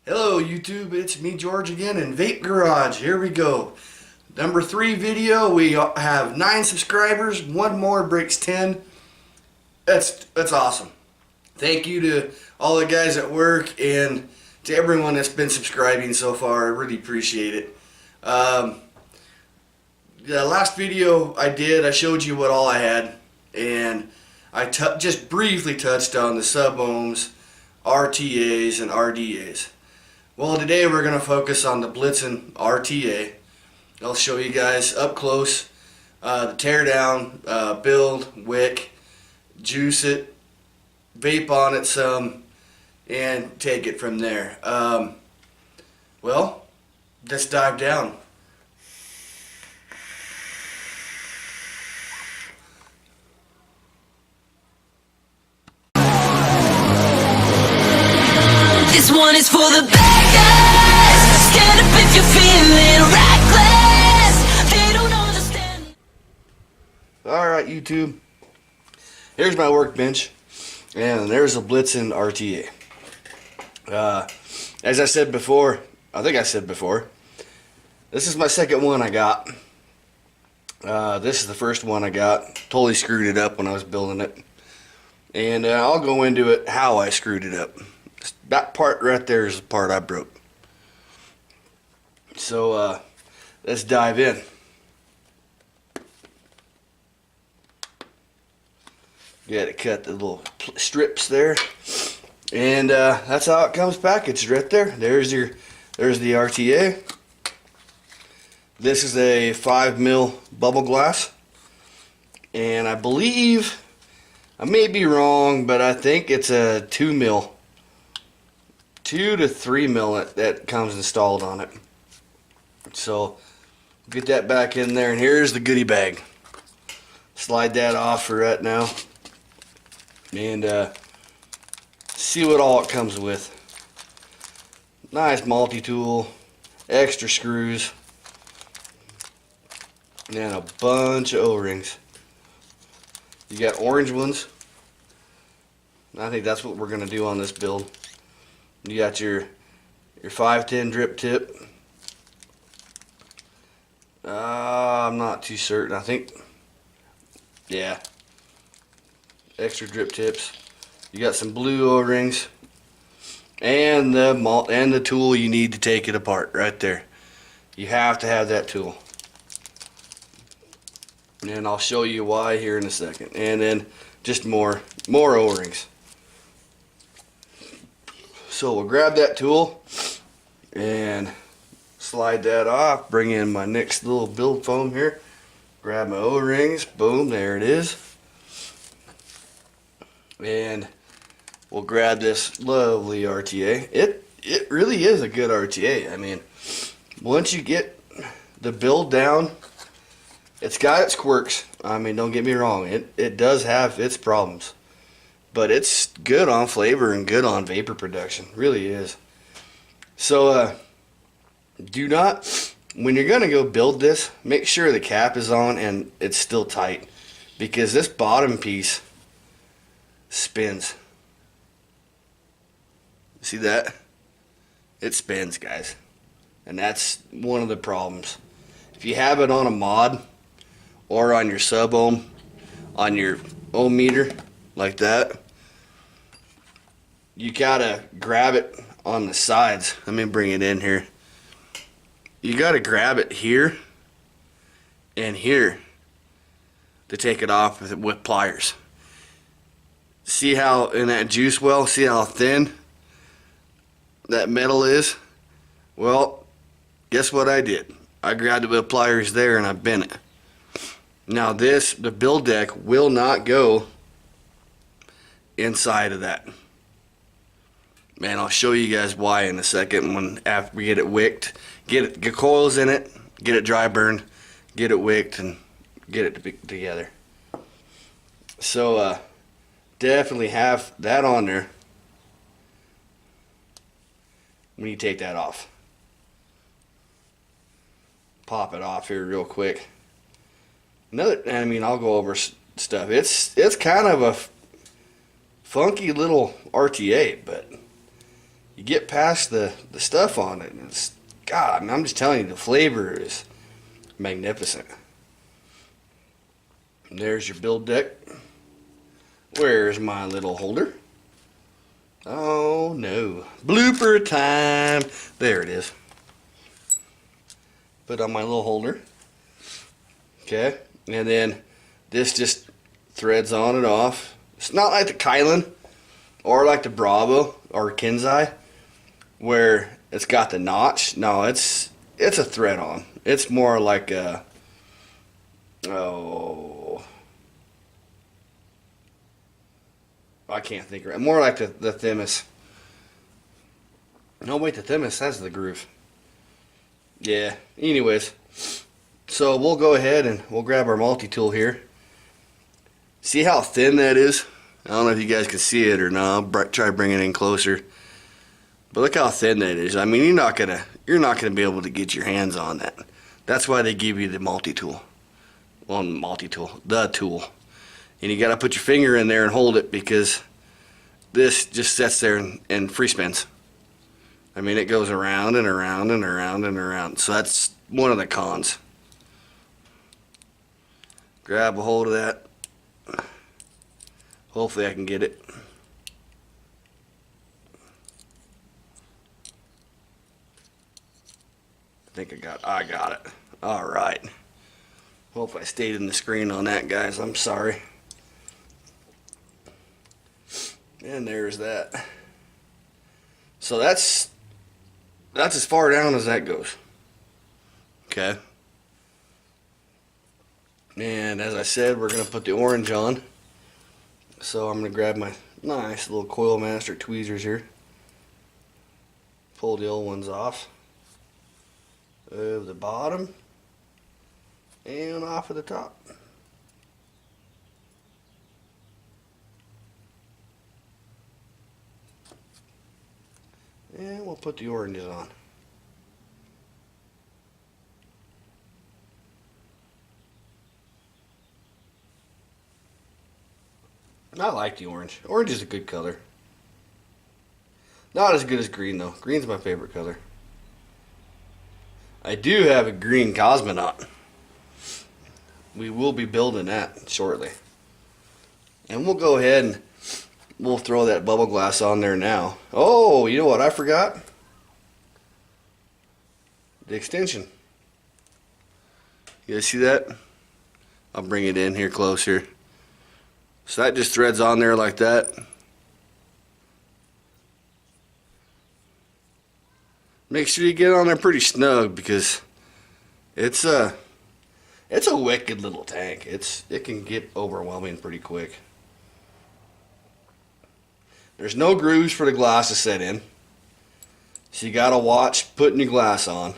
Hello YouTube, it's me George again in Vape Garage. Here we go. Number 3 video. We have 9 subscribers. One more breaks 10. That's awesome. Thank you to all the guys at work and to everyone that's been subscribing so far. I really appreciate it. The last video I showed you what all I had, and I just briefly touched on the sub-ohms, RTAs, and RDAs. Well, today we're going to focus on the Blitzen RTA. I'll show you guys up close the teardown, build, wick, juice it, vape on it some, and take it from there. Well, let's dive down. This one is for the bad guys. Stand up if you're feeling reckless. They don't understand. Alright, YouTube. Here's my workbench. And there's a Blitzen RTA. As I said before, this is my second one I got. This is the first one I got. Totally screwed it up when I was building it. And I'll go into it how I screwed it up. That part right there is the part I broke. So let's dive in. You got to cut the little strips there, and that's how it comes packaged right there. There's the RTA. This is a 5mm bubble glass, and I believe, I may be wrong, but I think it's a 2mm. 2 to 3mm that comes installed on it. So get that back in there, and here's the goodie bag. Slide that off for right now, and see what all it comes with. Nice multi-tool, extra screws, and a bunch of O-rings. You got orange ones. I think that's what we're gonna do on this build. You got your 510 drip tip. I'm not too certain. I think, yeah, extra drip tips. You got some blue O-rings, and the tool you need to take it apart right there. You have to have that tool, and I'll show you why here in a second. And then just more O-rings. So we'll grab that tool and slide that off, bring in my next little build foam here, grab my O-rings, boom, there it is. And we'll grab this lovely RTA. It really is a good RTA. I mean, once you get the build down, it's got its quirks. I mean, don't get me wrong, it does have its problems. But it's good on flavor and good on vapor production. Really is. So do not, when you're going to go build this, make sure the cap is on and it's still tight, because this bottom piece spins. See that? It spins, guys. And that's one of the problems. If you have it on a mod or on your sub-ohm, on your ohm meter, like that, you gotta grab it on the sides. Let me bring it in here. You gotta grab it here and here to take it off with pliers. See how in that juice well, see how thin that metal is? Well, guess what I did? I grabbed it with pliers there and I bent it. Now the build deck will not go inside of that. Man, I'll show you guys why in a second after we get it wicked. Get coils in it, get it dry burned, get it wicked, and get it together. So definitely have that on there when you take that off. Pop it off here real quick. I'll go over stuff. It's kind of a funky little RTA, but you get past the stuff on it, and it's, God, I mean, I'm just telling you, the flavor is magnificent. And there's your build deck. Where's my little holder? Oh no, blooper time. There it is. Put on my little holder. Okay, and then this just threads on and off. It's not like the Kylan or like the Bravo or Kinzai where it's got the notch. No, it's a thread on. It's more like a, oh, I can't think right. More like the Themis. No, wait, the Themis has the groove. Yeah, anyways. So we'll go ahead and we'll grab our multi-tool here. See how thin that is? I don't know if you guys can see it or not. I'll try to bring it in closer. But look how thin that is. I mean, you're not gonna be able to get your hands on that. That's why they give you the multi-tool. Well, multi-tool, the tool. And you gotta put your finger in there and hold it, because this just sits there and free spins. I mean, it goes around and around and around and around. So that's one of the cons. Grab a hold of that. Hopefully I can get it. I think I got it. All right. Hope I stayed in the screen on that, guys. I'm sorry. And there's that. So that's as far down as that goes. Okay. And as I said, we're going to put the orange on. So I'm going to grab my nice little Coil Master tweezers here. Pull the old ones off of the bottom and off of the top. And we'll put the oranges on. I like the orange. Orange is a good color. Not as good as green though. Green's my favorite color. I do have a green cosmonaut. We will be building that shortly. And we'll go ahead and we'll throw that bubble glass on there now. Oh, you know what I forgot? The extension. You guys see that? I'll bring it in here closer. So that just threads on there like that. Make sure you get on there pretty snug, because it's a wicked little tank. It can get overwhelming pretty quick. There's no grooves for the glass to set in, so you gotta watch putting your glass on.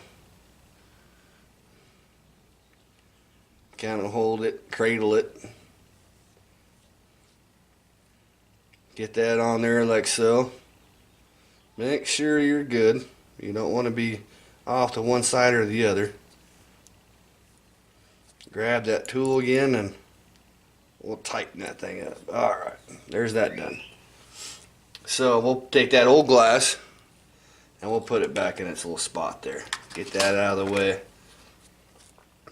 Kind of hold it, cradle it. Get that on there like so. Make sure you're good. You don't want to be off to one side or the other. Grab that tool again and we'll tighten that thing up. Alright, there's that done. So we'll take that old glass and we'll put it back in its little spot there. Get that out of the way.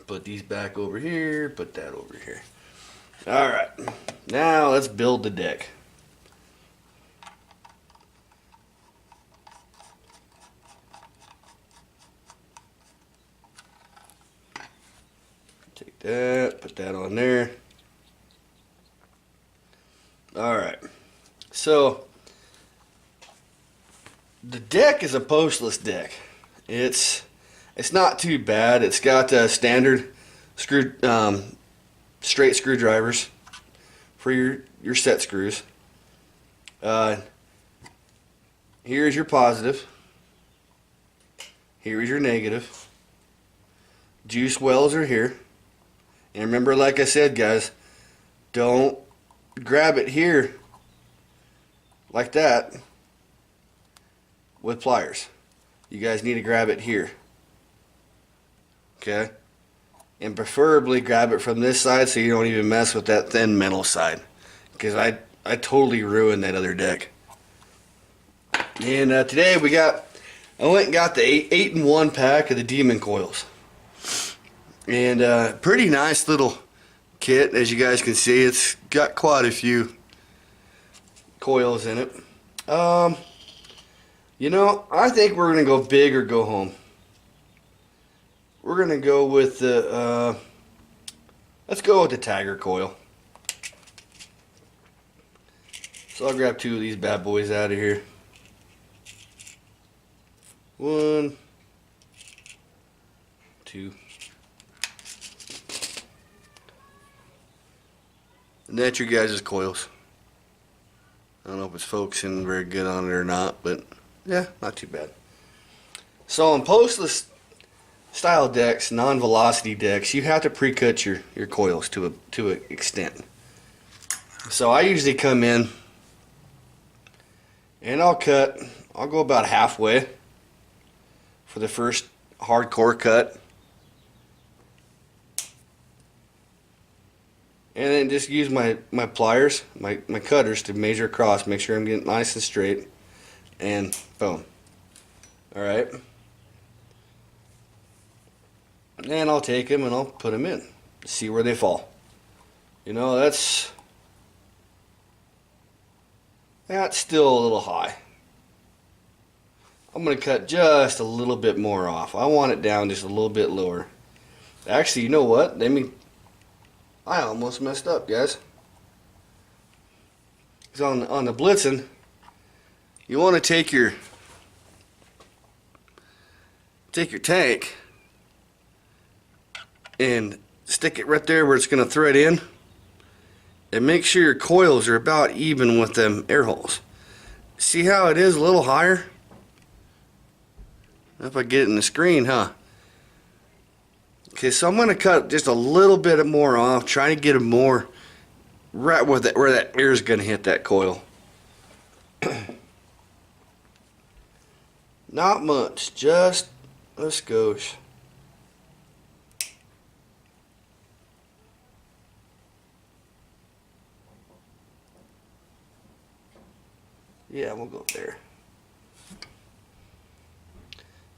Put these back over here, put that over here. Alright, now let's build the deck. Take that, put that on there. Alright, so the deck is a postless deck. It's not too bad. It's got standard straight screwdrivers for your set screws. Here's your positive. Here's your negative. Juice wells are here. And remember, like I said, guys, don't grab it here like that with pliers. You guys need to grab it here. Okay? And preferably grab it from this side so you don't even mess with that thin metal side. Because I totally ruined that other deck. And today I went and got the 8-in-1 pack of the Demon coils. And pretty nice little kit, as you guys can see. It's got quite a few coils in it. You know, I think we're going to go big or go home. We're going to go with the, let's go with the Tiger coil. So I'll grab 2 of these bad boys out of here. 1, 2. And that's your guys' coils. I don't know if it's focusing very good on it or not, but yeah, not too bad. So on postless style decks, non-velocity decks, you have to pre-cut your coils to an extent. So I usually come in and I'll go about halfway for the first hardcore cut. And then just use my pliers, my cutters to measure across, make sure I'm getting nice and straight, and boom. Alright. And I'll take them and I'll put them in, see where they fall. You know, that's still a little high. I'm going to cut just a little bit more off. I want it down just a little bit lower. Actually, you know what? I almost messed up, guys. Because on the Blitzen, you want to take your tank and stick it right there where it's going to thread in, and make sure your coils are about even with them air holes. See how it is a little higher? If I get it in the screen, huh? Okay, so I'm going to cut just a little bit more off, trying to get it more right where that air is going to hit that coil. Not much, just a skosh. Yeah, we'll go there.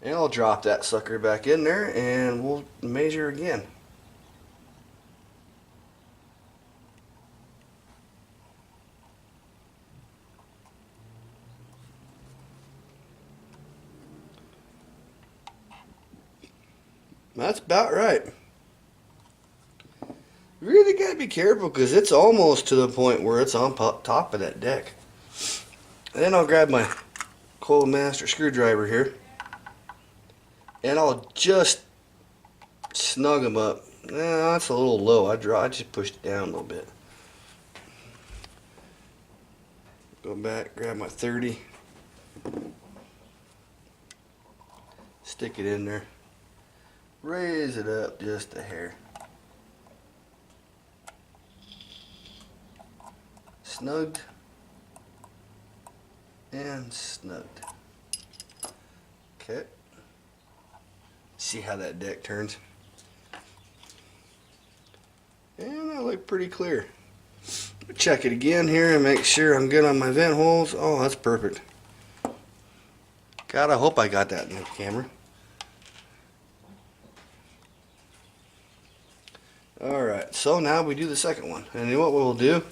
And I'll drop that sucker back in there and we'll measure again. That's about right. You really got to be careful because it's almost to the point where it's on top of that deck. And then I'll grab my Coil Master screwdriver here. And I'll just snug them up. That's a little low. I just pushed it down a little bit. Go back, grab my 30. Stick it in there. Raise it up just a hair. Snugged. And snugged. Okay. See how that deck turns. And I look pretty clear. Check it again here and make sure I'm good on my vent holes. Oh, that's perfect. God, I hope I got that in the camera. Alright, so now we do the second one. And you know what we'll do?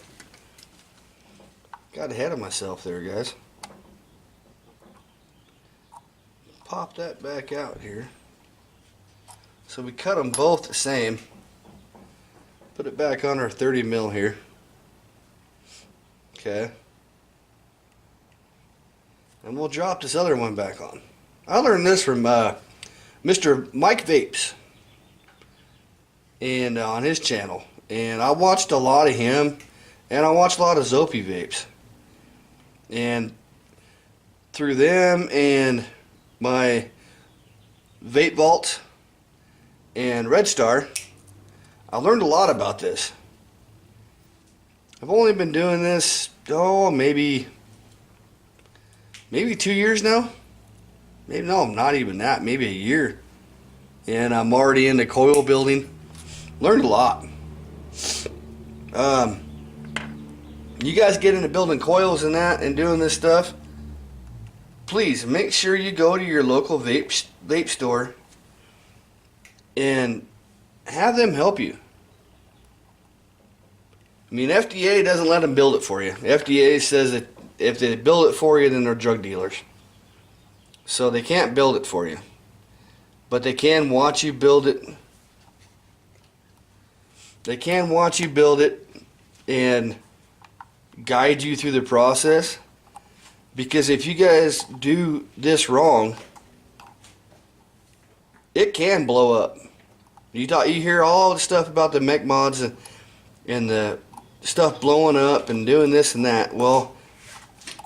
Got ahead of myself there, guys. Pop that back out here. So we cut them both the same. Put it back on our 30 mil here. Okay. And we'll drop this other one back on. I learned this from Mr. Mike Vapes. And on his channel. And I watched a lot of him. And I watched a lot of Zopi Vapes. And through them and my Vape Vault and Red Star, I learned a lot about this. I've only been doing this, maybe 2 years now. Maybe, no, not even that, maybe a year. And I'm already into coil building. Learned a lot. You guys get into building coils and that and doing this stuff, please make sure you go to your local vape store and have them help you. I mean, FDA doesn't let them build it for you. FDA says that if they build it for you, then they're drug dealers. So they can't build it for you. But they can watch you build it. They can watch you build it and guide you through the process. Because if you guys do this wrong, it can blow up. You hear all the stuff about the mech mods and the stuff blowing up and doing this and that. Well,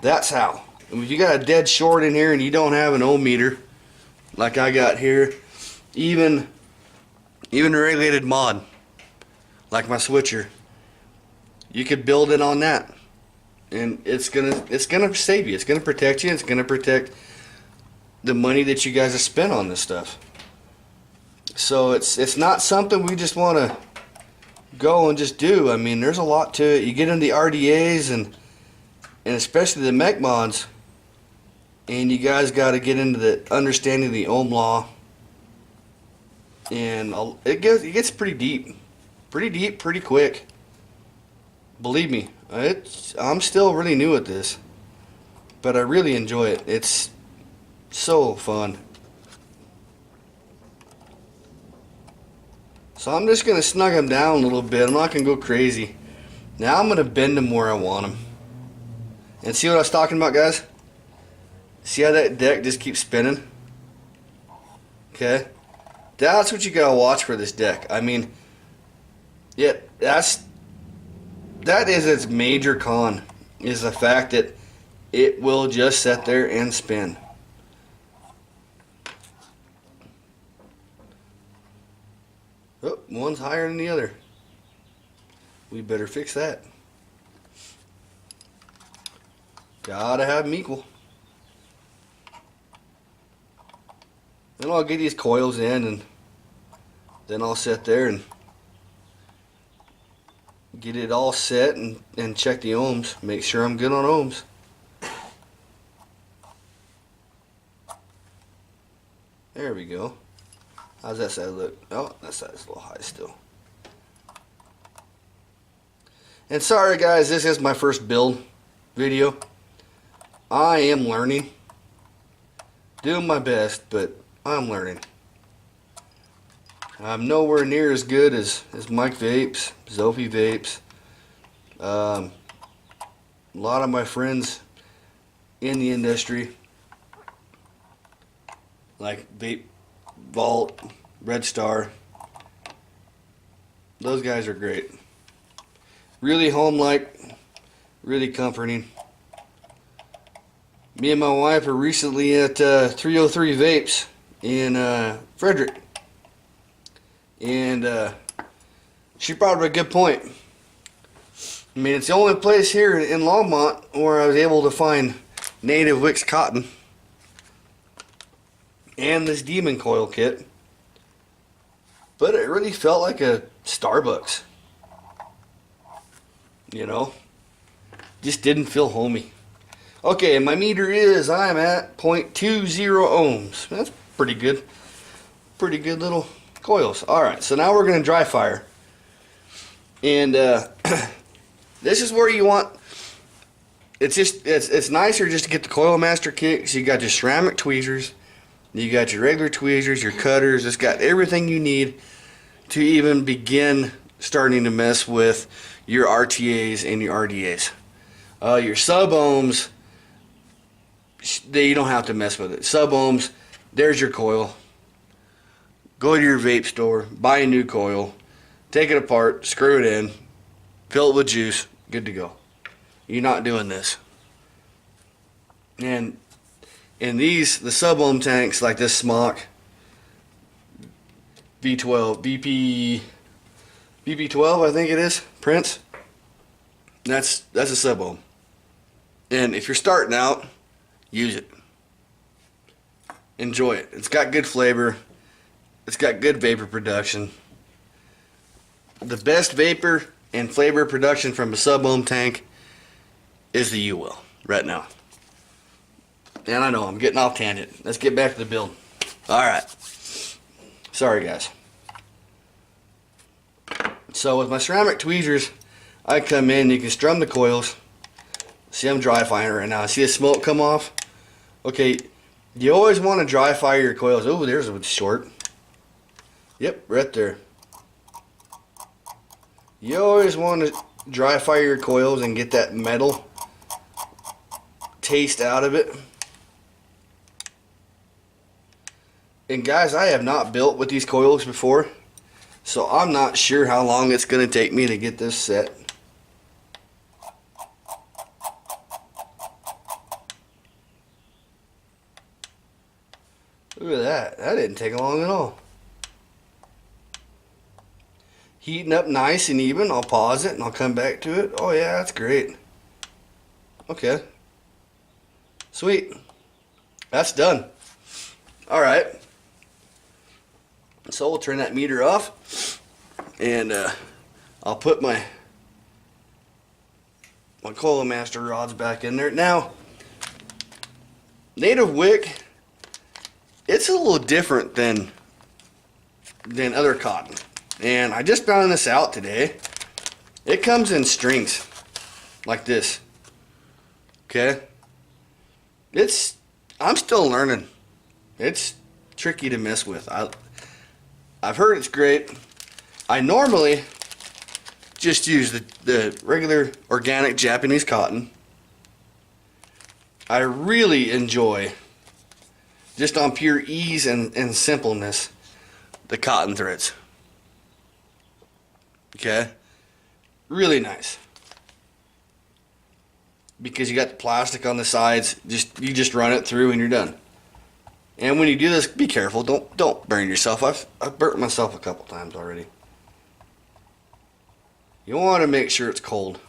that's how. If you got a dead short in here and you don't have an ohm meter, like I got here, even a regulated mod, like my switcher, you could build it on that, and it's gonna save you. It's gonna protect you. It's gonna protect the money that you guys have spent on this stuff. So it's not something we just want to go and just do. I mean, there's a lot to it. You get into the RDAs and especially the mech mods, and you guys got to get into the understanding the ohm law, and it gets pretty deep, pretty quick. Believe me, I'm still really new at this, but I really enjoy it. It's so fun. So I'm just going to snug them down a little bit. I'm not going to go crazy. Now I'm going to bend them where I want them. And see what I was talking about, guys? See how that deck just keeps spinning? Okay? That's what you got to watch for this deck. I mean, yeah, that is its major con, is the fact that it will just sit there and spin. Oh, one's higher than the other. We better fix that. Gotta have them equal. Then I'll get these coils in, and then I'll sit there and get it all set and check the ohms. Make sure I'm good on ohms. There we go. How's that side look? Oh, that side's a little high still. And sorry guys, this is my first build video. I am learning. Doing my best, but I'm learning. I'm nowhere near as good as Mike Vapes, Zophie Vapes. A lot of my friends in the industry, like Vape Vault, Red Star, those guys are great. Really home-like, really comforting. Me and my wife were recently at 303 Vapes in Frederick, and she brought up a good point. I mean, it's the only place here in Longmont where I was able to find native Wicks cotton and this demon coil kit, but it really felt like a Starbucks, you know, just didn't feel homey. Okay, and my meter is, I'm at 0.20 ohms. That's pretty good little coils. Alright, so now we're going to dry fire, and this is where you want, it's nicer just to get the coil master kit. So you got your ceramic tweezers, you got your regular tweezers, your cutters. It's got everything you need to even begin starting to mess with your RTAs and your RDAs. Your sub ohms, you don't have to mess with it. Sub ohms, there's your coil. Go to your vape store, buy a new coil, take it apart, screw it in, fill it with juice, good to go. You're not doing this. And in these, the sub ohm tanks like this Smock V12, BP12, I think it is, Prince. That's a sub ohm. And if you're starting out, use it. Enjoy it. It's got good flavor. It's got good vapor production. The best vapor and flavor production from a sub ohm tank is the UL right now. And I know I'm getting off tangent. Let's get back to the build. Alright. Sorry guys. So with my ceramic tweezers, I come in, you can strum the coils. See, I'm dry firing right now. See the smoke come off? Okay, you always want to dry fire your coils. Oh, there's a short. Yep, right there. You always want to dry fire your coils and get that metal taste out of it. And guys, I have not built with these coils before, so I'm not sure how long it's going to take me to get this set. Look at that. That didn't take long at all. Heating up nice and even. I'll pause it and I'll come back to it. Oh yeah, that's great. Okay. Sweet. That's done. Alright. So we'll turn that meter off. And I'll put my Coil Master rods back in there. Now, native wick, it's a little different than other cotton. And I just found this out today. It comes in strings like this. Okay? I'm still learning. It's tricky to mess with. I've heard it's great. I normally just use the regular organic Japanese cotton. I really enjoy, just on pure ease and simpleness, the cotton threads. Okay? Really nice. Because you got the plastic on the sides, you just run it through and you're done. And when you do this, be careful. Don't burn yourself. I've burnt myself a couple times already. You want to make sure it's cold.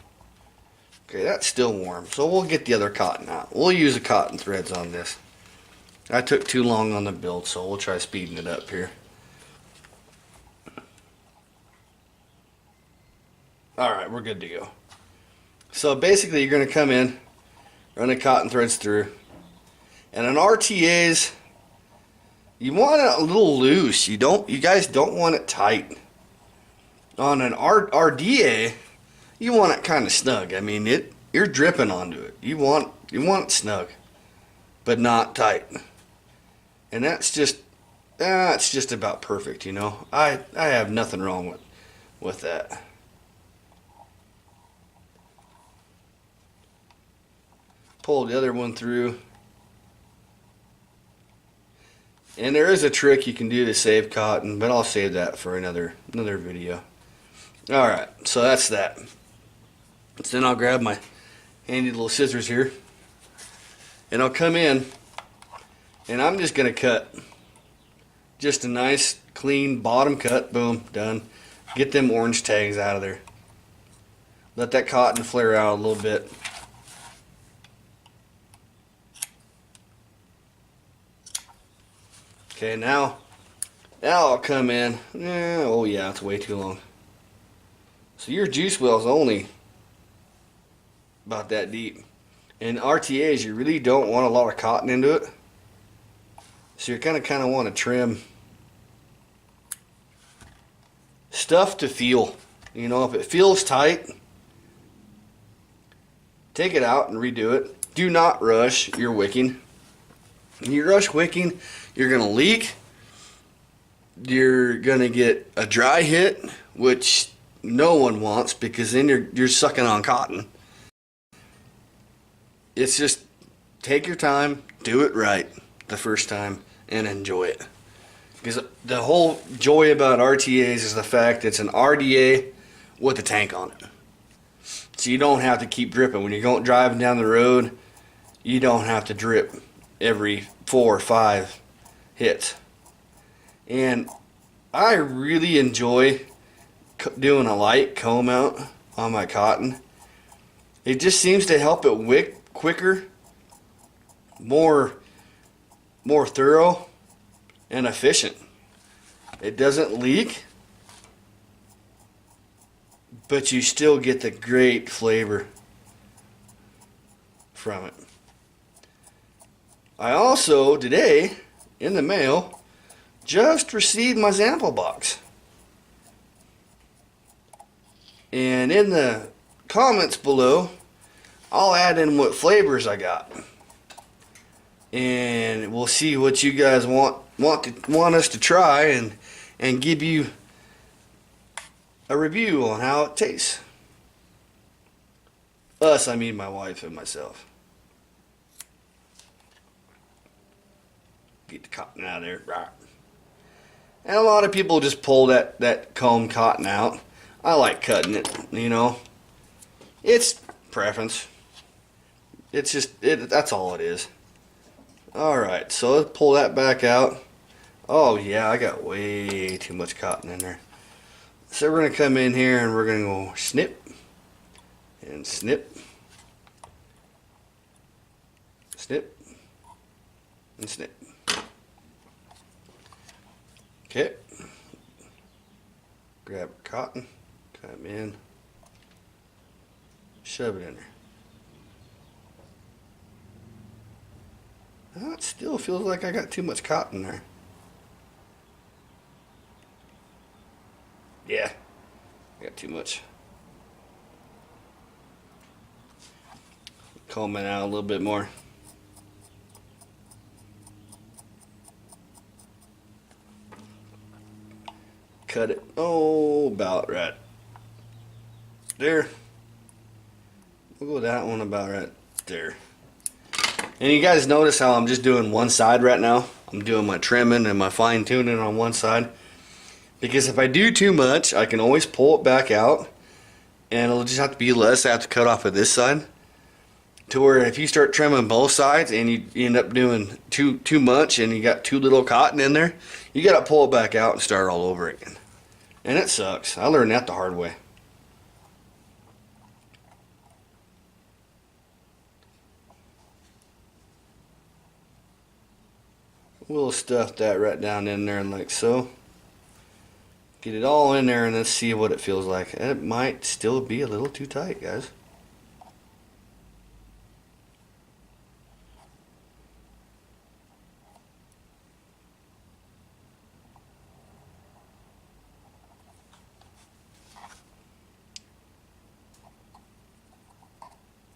Okay, that's still warm. So we'll get the other cotton out. We'll use the cotton threads on this. I took too long on the build, so we'll try speeding it up here. Alright, we're good to go. So basically you're going to come in, run the cotton threads through. And on RTAs, you want it a little loose. You guys don't want it tight. On an RDA, you want it kind of snug. I mean, you're dripping onto it. You want it snug, but not tight. And that's just it's just about perfect, you know. I have nothing wrong with that. Pull the other one through. And there is a trick you can do to save cotton, but I'll save that for another video. Alright, so that's that. So then I'll grab my handy little scissors here. And I'll come in and I'm just going to cut just a nice clean bottom cut. Boom, done. Get them orange tags out of there. Let that cotton flare out a little bit. Okay, now I'll come in. Oh yeah, it's way too long. So your juice well is only about that deep. In RTAs, you really don't want a lot of cotton into it. So you're kind of want to trim stuff to feel. You know, if it feels tight, take it out and redo it. Do not rush your wicking. When you rush wicking, you're going to leak. You're going to get a dry hit, which no one wants because then you're sucking on cotton. It's just take your time, do it right the first time, and enjoy it. Because the whole joy about RTAs is the fact it's an RDA with a tank on it. So you don't have to keep dripping. When you're going driving down the road, you don't have to drip every 4 or 5 hits. And I really enjoy doing a light comb out on my cotton. It just seems to help it wick quicker, more thorough and efficient. It doesn't leak, but you still get the great flavor from it. I also, today, in the mail, just received my sample box. And in the comments below, I'll add in what flavors I got. And we'll see what you guys want us to try and give you a review on how it tastes. Us, I mean my wife and myself. Get the cotton out of there. Right. And a lot of people just pull that comb cotton out. I like cutting it, you know. It's preference. It's just, that's all it is. Alright, so let's pull that back out. Oh yeah, I got way too much cotton in there. So we're going to come in here and we're going to go snip and snip. Snip and snip. Okay. Grab our cotton, come in, shove it in there. Oh, it still feels like I got too much cotton there. Yeah, I got too much. Comb it out a little bit more. Cut it, oh, about right there. We'll go that one about right there. And you guys notice how I'm just doing one side right now? I'm doing my trimming and my fine tuning on one side. Because if I do too much, I can always pull it back out. And it'll just have to be less I have to cut off of this side. To where if you start trimming both sides and you end up doing too much and you got too little cotton in there, you got to pull it back out and start all over again. And it sucks. I learned that the hard way. We'll stuff that right down in there like so. Get it all in there and let's see what it feels like. It might still be a little too tight, guys.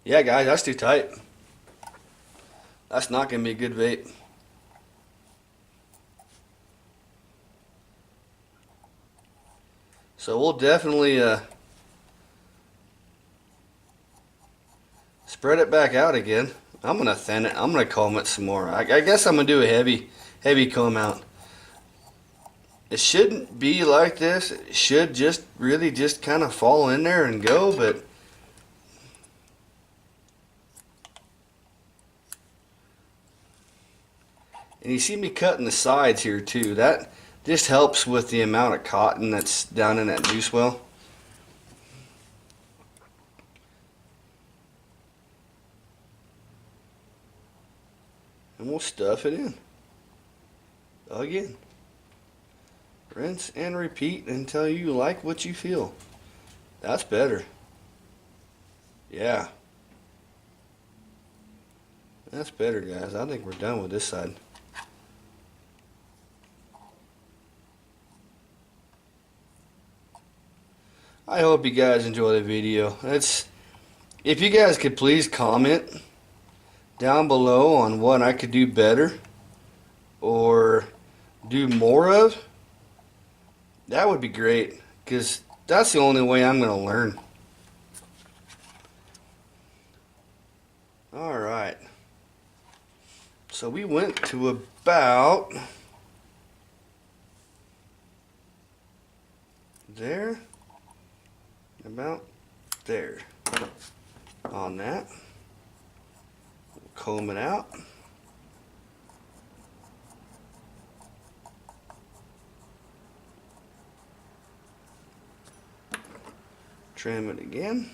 Yeah, guys, that's too tight. That's not going to be a good vape. So we'll definitely spread it back out again. I'm going to thin it. I'm going to comb it some more. I guess I'm going to do a heavy comb out. It shouldn't be like this. It should just really just kind of fall in there and go, but and you see me cutting the sides here too. That just helps with the amount of cotton that's down in that juice well. And we'll stuff it in. Again. Rinse and repeat until you like what you feel. That's better. Yeah. That's better, guys. I think we're done with this side. I hope you guys enjoy the video. If you guys could please comment down below on what I could do better or do more of, that would be great, because that's the only way I'm going to learn. Alright. So we went to about there. About there on that. Comb it out. Trim it again.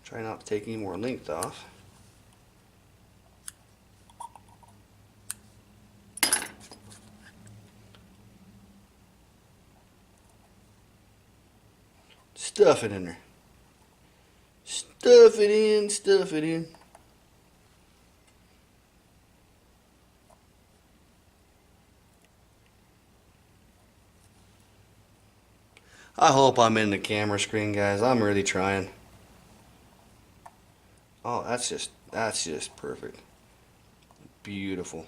Try not to take any more length off. Stuff it in there. Stuff it in, stuff it in. I hope I'm in the camera screen, guys. I'm really trying. Oh, that's just perfect. Beautiful.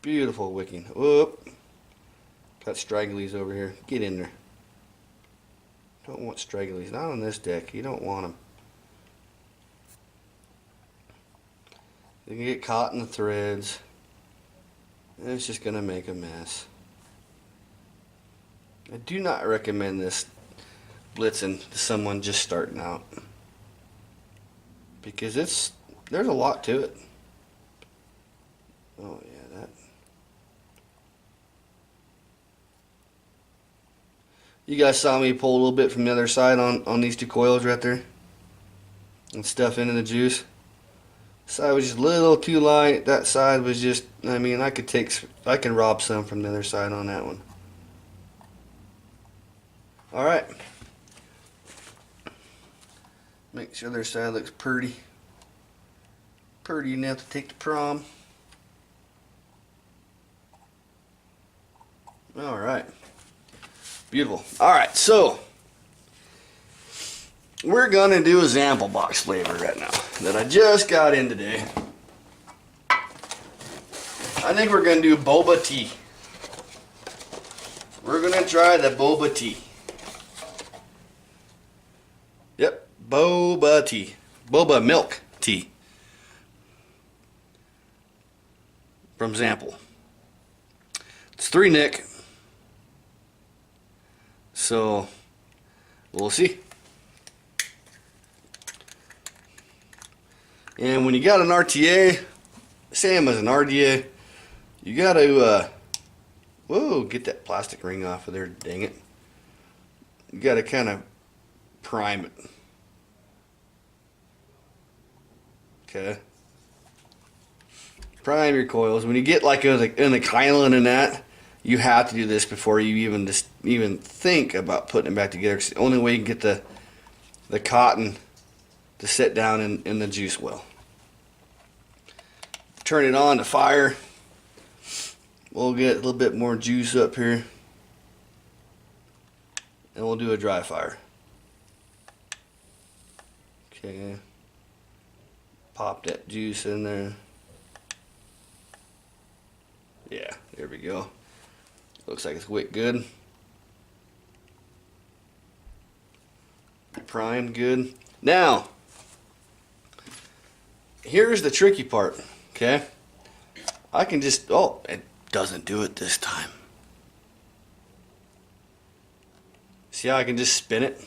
Beautiful wicking. Whoop. Got stragglies over here. Get in there. Don't want stragglies. Not on this deck. You don't want them. They can get caught in the threads. And it's just going to make a mess. I do not recommend this Blitzen to someone just starting out. Because there's a lot to it. Oh yeah, that. You guys saw me pull a little bit from the other side on these two coils right there. And stuff into the juice. Side was just a little too light. That side was just, I mean, I can rob some from the other side on that one. Alright. Make sure their side looks pretty. Pretty enough to take to prom. Alright. Beautiful. Alright, so we're gonna do a Zample box flavor right now that I just got in today. I think we're gonna do boba tea. We're gonna try the boba tea. Yep, boba tea. Boba milk tea. From Zample. It's 3 Nick. So, we'll see. And when you got an RTA, same as an RDA, you gotta, whoa, get that plastic ring off of there, dang it. You gotta kind of prime it. Okay. Prime your coils. When you get like in the Kylan and that, you have to do this before you even think about putting it back together. It's the only way you can get the cotton to sit down in the juice well. Turn it on to fire. We'll get a little bit more juice up here. And we'll do a dry fire. Okay. Pop that juice in there. Yeah, there we go. Looks like it's wick good. Primed good. Now, here's the tricky part, okay? I can just, oh, it doesn't do it this time. See how I can just spin it?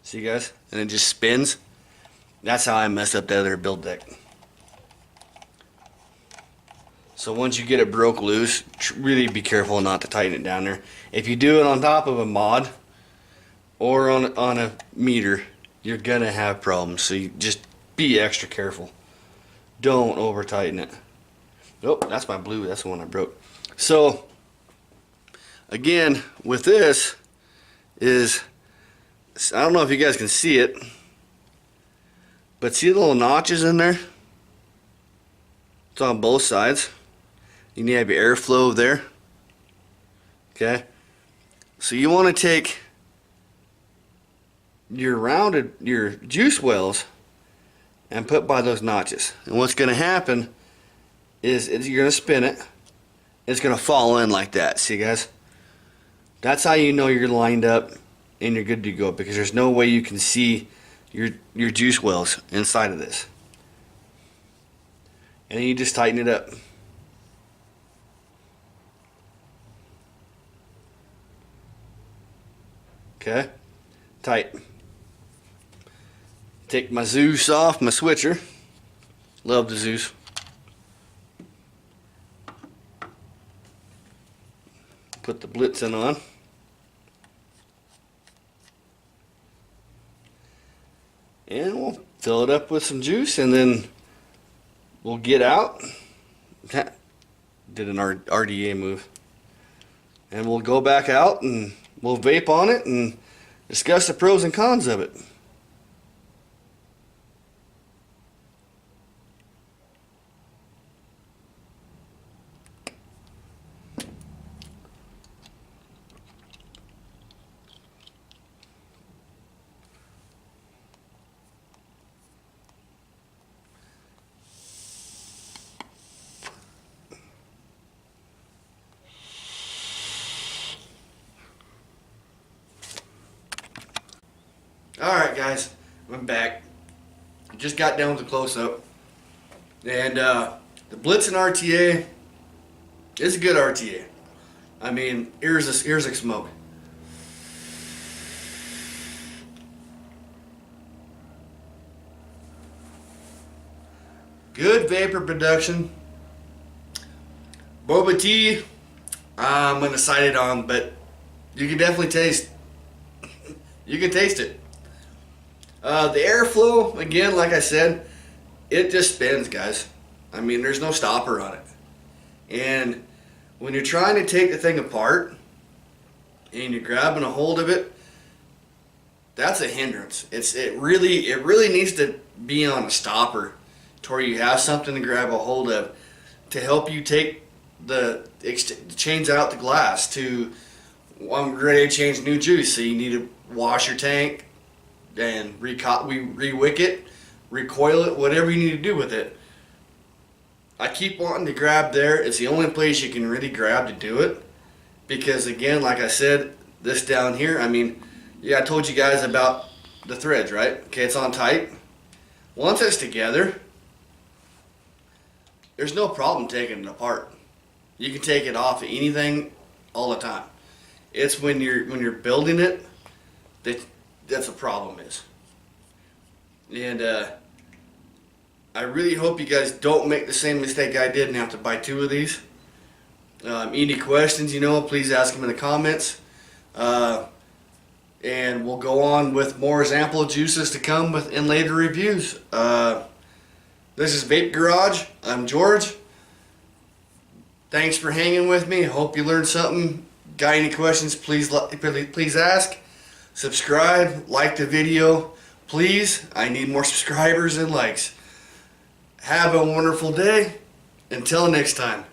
See guys? And it just spins. That's how I messed up the other build deck. So once you get it broke loose, really be careful not to tighten it down there. If you do it on top of a mod or on a meter, you're gonna have problems. So you just be extra careful. Don't over tighten it. Oh, that's my blue. That's the one I broke. So again, with this is, I don't know if you guys can see it, but see the little notches in there? It's on both sides. You need to have your airflow there. Okay? So you want to take your juice wells and put by those notches. And what's going to happen is you're going to spin it. It's going to fall in like that. See guys? That's how you know you're lined up and you're good to go, because there's no way you can see your juice wells inside of this. And then you just tighten it up. Okay, tight. Take my Zeus off, my switcher. Love the Zeus. Put the Blitzen on. And we'll fill it up with some juice, and then we'll get out. Did an RDA move. And we'll go back out and we'll vape on it and discuss the pros and cons of it. Alright guys, I'm back. Just got done with the close-up. And the Blitzen RTA is a good RTA. I mean, here's a smoke. Good vapor production. Boba tea, I'm undecided on, but you can definitely taste. You can taste it. The airflow, again, like I said, it just spins, guys. I mean, there's no stopper on it. And when you're trying to take the thing apart and you're grabbing a hold of it, that's a hindrance. It really needs to be on a stopper to where you have something to grab a hold of to help you take change out the glass to, I'm ready to change new juice, so you need to wash your tank and re-wick it, recoil it, whatever you need to do with it. I keep wanting to grab there. It's the only place you can really grab to do it, because again, like I said, this down here, I mean, yeah, I told you guys about the threads, right? Okay, it's on tight. Once it's together, there's no problem taking it apart. You can take it off of anything all the time. It's when you're building it that's a problem is. And I really hope you guys don't make the same mistake I did and have to buy 2 of these. Any questions, please ask them in the comments. And we'll go on with more example juices to come in later reviews. This is Vape Garage. I'm George. Thanks for hanging with me. Hope you learned something. Got any questions, please ask. Subscribe, like the video. Please, I need more subscribers and likes. Have a wonderful day. Until next time.